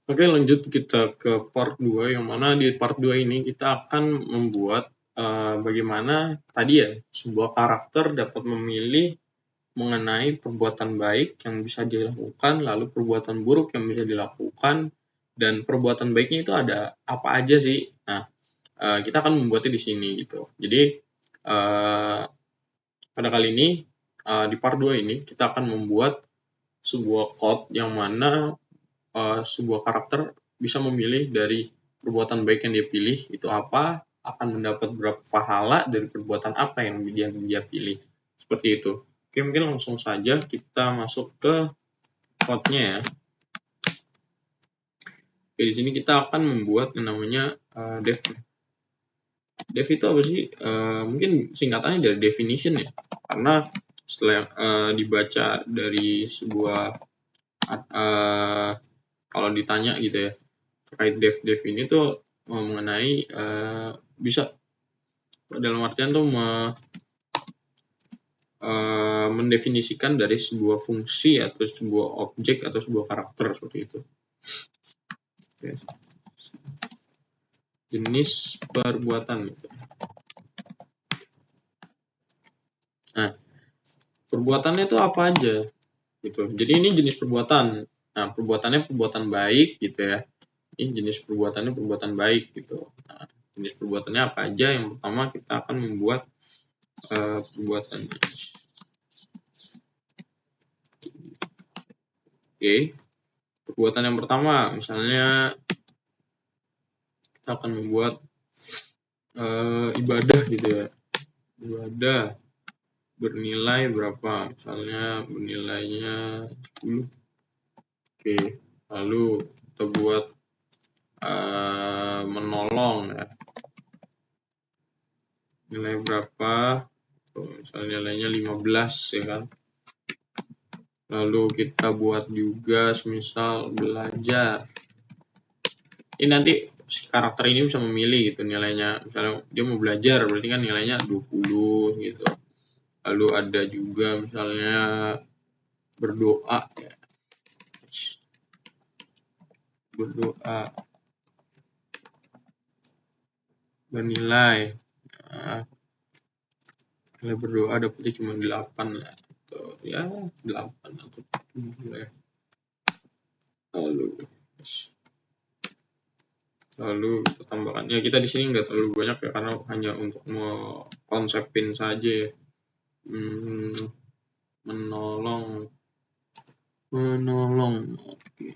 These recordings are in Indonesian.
Oke, lanjut kita ke part 2, yang mana di part 2 ini kita akan membuat bagaimana tadi ya, sebuah karakter dapat memilih mengenai perbuatan baik yang bisa dilakukan, lalu perbuatan buruk yang bisa dilakukan, dan perbuatan baiknya itu ada apa aja sih. Nah, kita akan membuatnya di sini gitu. Jadi, pada kali ini, di part 2 ini, kita akan membuat sebuah code yang mana sebuah karakter bisa memilih dari perbuatan baik yang dia pilih itu apa, akan mendapat berapa pahala dari perbuatan apa yang dia pilih. Seperti itu. Oke, mungkin langsung saja kita masuk ke code-nya ya. Oke, di sini kita akan membuat yang namanya def. Def itu apa sih? Mungkin singkatannya dari definition ya. Karena setelah dibaca dari sebuah kalau ditanya gitu ya, terkait dev ini tuh mengenai bisa dalam artian tuh mendefinisikan dari sebuah fungsi atau sebuah objek atau sebuah karakter seperti itu. Oke. Jenis perbuatan. Nah, perbuatannya itu apa aja gitu. Jadi ini jenis perbuatan. Nah, perbuatannya perbuatan baik gitu ya. Ini jenis perbuatannya perbuatan baik gitu. Nah, jenis perbuatannya apa aja? Yang pertama kita akan membuat perbuatan. Oke, perbuatan yang pertama misalnya kita akan membuat ibadah gitu ya. Ibadah bernilai berapa? Misalnya bernilainya 10. Oke, lalu kita buat menolong ya. Nilai berapa? Misalnya nilainya 15 ya kan. Lalu kita buat juga semisal belajar. Ini nanti si karakter ini bisa memilih gitu nilainya. Misalnya dia mau belajar berarti kan nilainya 20 gitu. Lalu ada juga misalnya berdoa ya. Berdoa bernilai. Nah, nilai berdoa dapetnya cuma 8 lah. Atau ya 8 atau 7 lah ya. Lalu kita tambahkan ya, kita di sini nggak terlalu banyak ya karena hanya untuk konsepin saja ya. Menolong oke.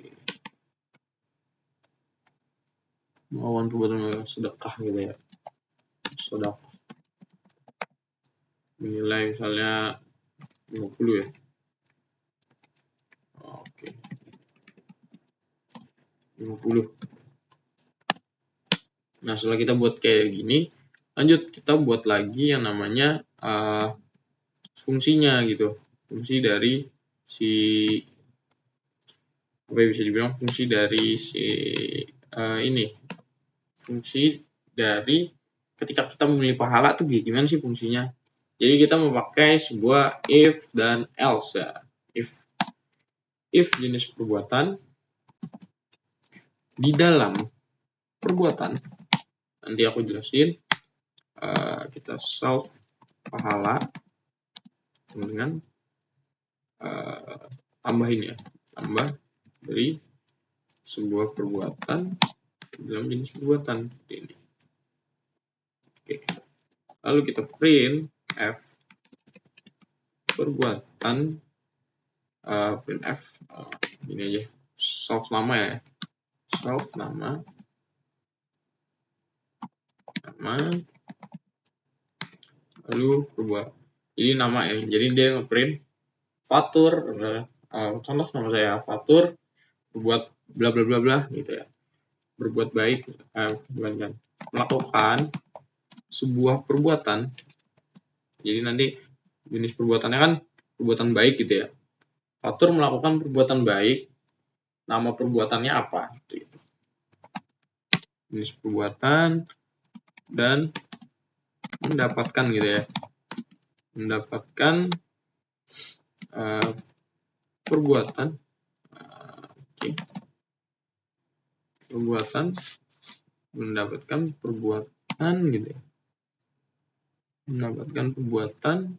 Melawan perbuatan sedekah gitu ya, sedekah nilai misalnya 50 ya. Oke, 50. Nah, setelah kita buat kayak gini, lanjut kita buat lagi yang namanya fungsinya gitu. Fungsi dari si apa ya, bisa dibilang fungsi dari si ini. Fungsi dari ketika kita memilih pahala tuh gimana sih fungsinya? Jadi kita memakai sebuah if dan else ya. If jenis perbuatan di dalam perbuatan. Nanti aku jelasin. Kita solve pahala dengan tambahin ya. Tambah dari sebuah perbuatan dalam jenis perbuatan ini. Oke. Lalu kita print f perbuatan printf ini aja, solve nama ya, solve nama lalu perbuatan. Jadi nama ya, jadi dia ngeprint Fatur, contoh nama saya Fatur, berbuat bla bla bla bla gitu ya, berbuat baik, melakukan sebuah perbuatan. Jadi nanti jenis perbuatannya kan perbuatan baik gitu ya. Fatur melakukan perbuatan baik, nama perbuatannya apa gitu. Jenis perbuatan dan mendapatkan gitu ya, mendapatkan perbuatan. Oke. mendapatkan perbuatan gitu ya. Mendapatkan perbuatan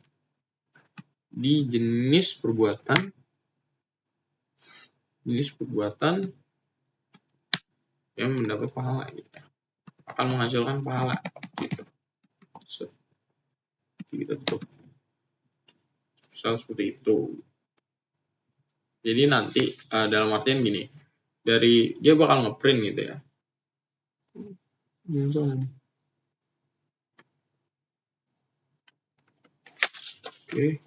di jenis perbuatan yang mendapat pahala gitu ya. Akan menghasilkan pahala gitu. Kita tutup. Seperti itu. Jadi nanti dalam artian gini, dari dia bakal ngeprint gitu ya. Oke.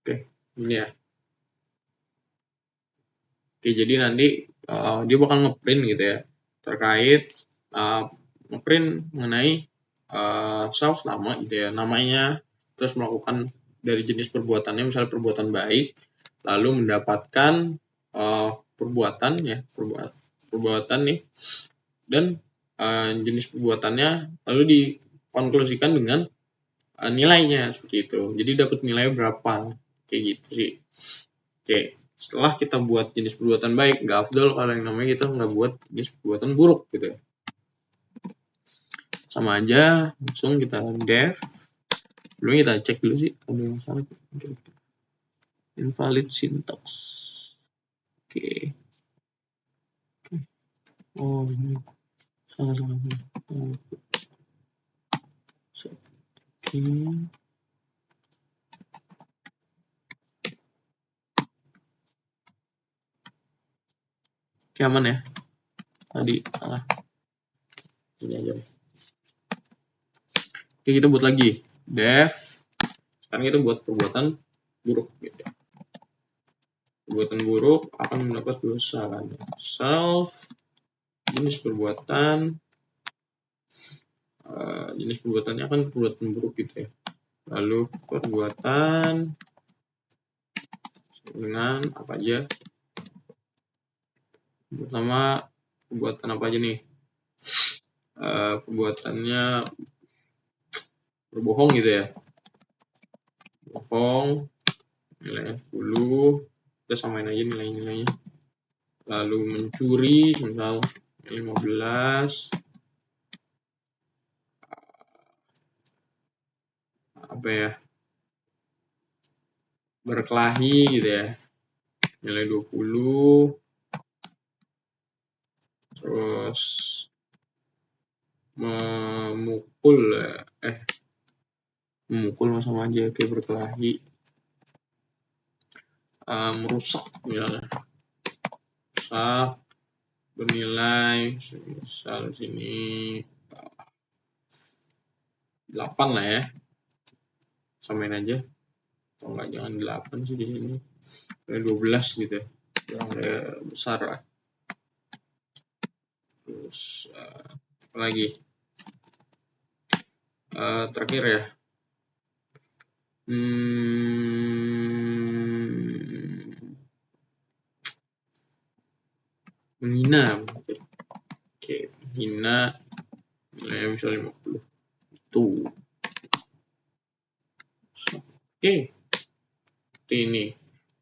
Oke, ini ya. Oke, jadi nanti dia bakal ngeprint gitu ya, terkait ngeprint mengenai self nama gitu ya, namanya, terus melakukan dari jenis perbuatannya, misalnya perbuatan baik, lalu mendapatkan perbuatan nih, dan jenis perbuatannya lalu dikonklusikan dengan nilainya seperti itu. Jadi dapat nilai berapa, kayak gitu sih. Oke, setelah kita buat jenis perbuatan baik, nggak afdol kalau yang namanya kita nggak buat jenis perbuatan buruk gitu ya. Sama aja, langsung kita def. Belum kita cek dulu sih ada yang salah. Invalid syntax. Oke. Oh ini salah. Oke. Oke, aman ya. Tadi salah. Ini aja. Oke, kita buat lagi. Def. Sekarang kita buat perbuatan buruk gitu. Perbuatan buruk akan mendapat dosa kan. Self jenis perbuatan jenis perbuatannya akan perbuatan buruk gitu ya. Lalu perbuatan dengan apa aja? Pertama perbuatan apa aja nih? Perbuatannya berbohong gitu ya. Bohong nilainya 10, kita samain aja nilainya. Lalu mencuri misal 15, apa ya, berkelahi gitu ya, nilai 20, terus memukul sama aja kayak berkelahi, merusak misalnya, rusak bernilai misal sini 8 lah ya, samain aja, atau enggak jangan 8 sih di sini, 12 gitu ya, yang besar lah. Terus apa lagi, terakhir ya, menghina. Oke, menghina nilainya misalnya 50 itu. Oke, seperti ini.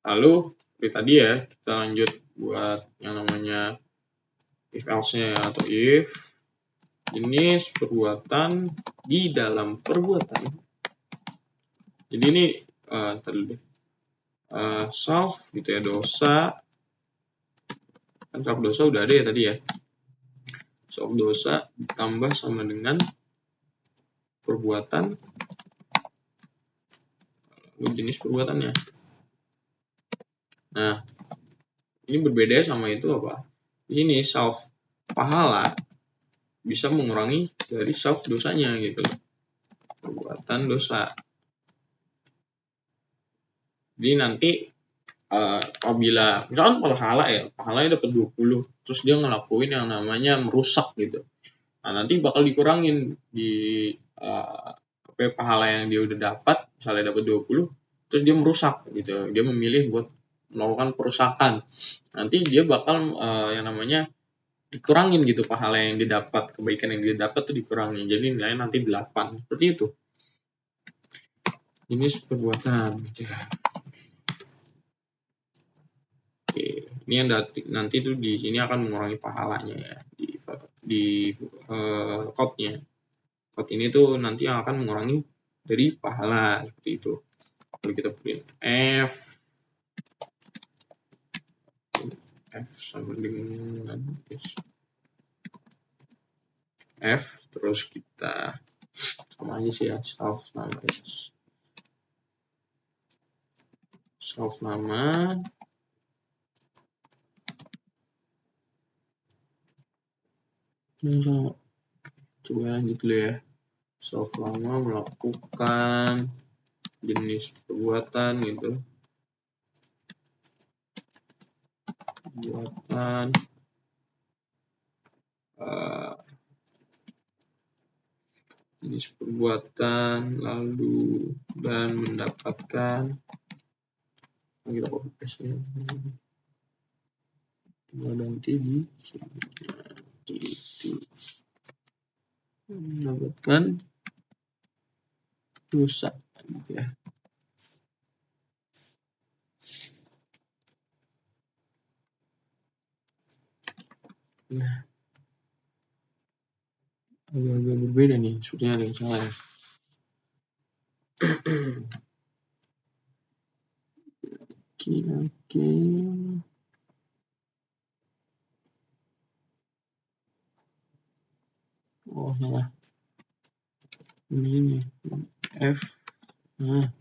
Lalu seperti tadi ya, kita lanjut buat yang namanya if else-nya atau if jenis perbuatan di dalam perbuatan. Jadi ini self gitu ya, dosa. Kan self dosa udah ada ya tadi ya. Self dosa ditambah sama dengan perbuatan jenis perbuatannya. Nah, ini berbeda sama itu apa? Di sini self pahala bisa mengurangi dari self dosanya gitu. Perbuatan dosa. Jadi nanti apabila misalkan pahalanya dapat 20, terus dia ngelakuin yang namanya merusak gitu. Nah, nanti bakal dikurangin di pahala yang dia udah dapat misalnya dapat 20, terus dia merusak gitu, dia memilih buat melakukan perusakan, nanti dia bakal yang namanya dikurangin gitu pahala yang didapat, kebaikan yang dia dapat tuh dikurangi, jadi nilainya nanti 8, seperti itu. Ini perbuatan. Oke, ini yang nanti tuh di sini akan mengurangi pahalanya ya di code-nya. Code ini tuh nanti yang akan mengurangi dari pahala, seperti itu. Lalu kita print F sama dengan F, terus kita sama aja sih ya, self nama coba lanjut dulu ya. Self nama melakukan jenis perbuatan gitu, perbuatan jenis perbuatan lalu dan mendapatkan, kita copy paste ya, ganti di sini mendapatkan dosa ya. Nah, agak berbeda nih, sepertinya ada yang salah ya. Oke. Oh salah. Ini F. Nah,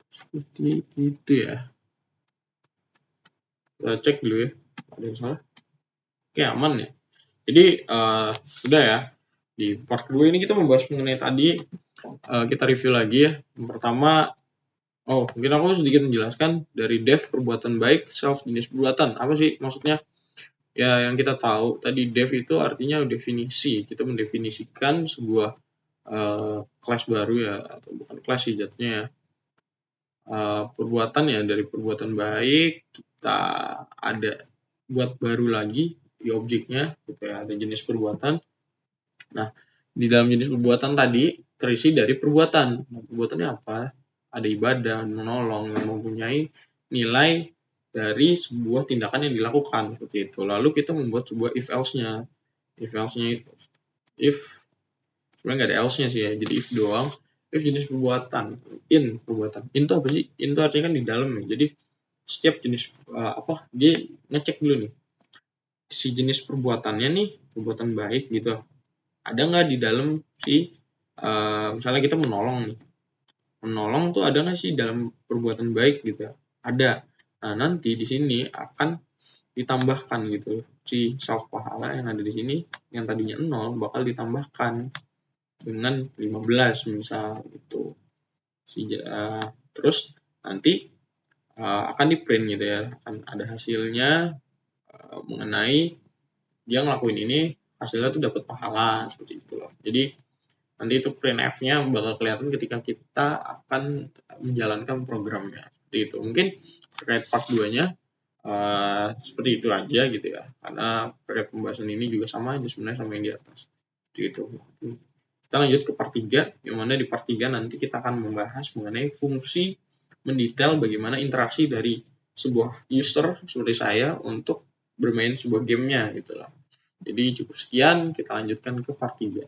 seperti itu ya. Kita cek dulu ya. Ada yang salah? Oke, aman ya. Jadi sudah ya. Di part 2 ini kita membahas mengenai tadi. Kita review lagi ya. Yang pertama, mungkin aku sedikit menjelaskan dari def perbuatan baik, self jenis perbuatan. Apa sih maksudnya? Ya, yang kita tahu tadi def itu artinya definisi. Kita mendefinisikan sebuah kelas baru ya, atau bukan kelas sih jatuhnya ya. Perbuatan ya, dari perbuatan baik kita ada buat baru lagi di objeknya, gitu ya, ada jenis perbuatan. Nah, di dalam jenis perbuatan tadi terisi dari perbuatan. Nah, perbuatannya apa? Ada ibadah, menolong, yang mempunyai nilai dari sebuah tindakan yang dilakukan, seperti itu. Lalu kita membuat sebuah if else-nya. If else-nya itu, sebenarnya nggak ada else-nya sih ya, jadi if doang. If jenis perbuatan, in perbuatan. In itu apa sih? In itu artinya kan di dalam ya. Jadi setiap jenis dia ngecek dulu nih. Si jenis perbuatannya nih, perbuatan baik gitu. Ada nggak di dalam si misalnya kita menolong nih. Menolong tuh ada nggak sih dalam perbuatan baik gitu ya? Ada. Nah, nanti di sini akan ditambahkan gitu. Si self pahala yang ada di sini yang tadinya 0 bakal ditambahkan dengan 15 misal gitu. Terus nanti akan di print gitu ya, akan ada hasilnya mengenai dia ngelakuin ini, hasilnya tuh dapat pahala, seperti itu loh. Jadi nanti itu print F-nya bakal kelihatan ketika kita akan menjalankan programnya, seperti itu. Mungkin terkait part 2-nya seperti itu aja gitu ya, karena terkait pembahasan ini juga sama aja sebenarnya sama yang di atas, seperti itu. Kita lanjut ke part 3, yang mana di part 3 nanti kita akan membahas mengenai fungsi, mendetail bagaimana interaksi dari sebuah user seperti saya untuk bermain sebuah gamenya gitu lah. Jadi cukup sekian, kita lanjutkan ke part 3.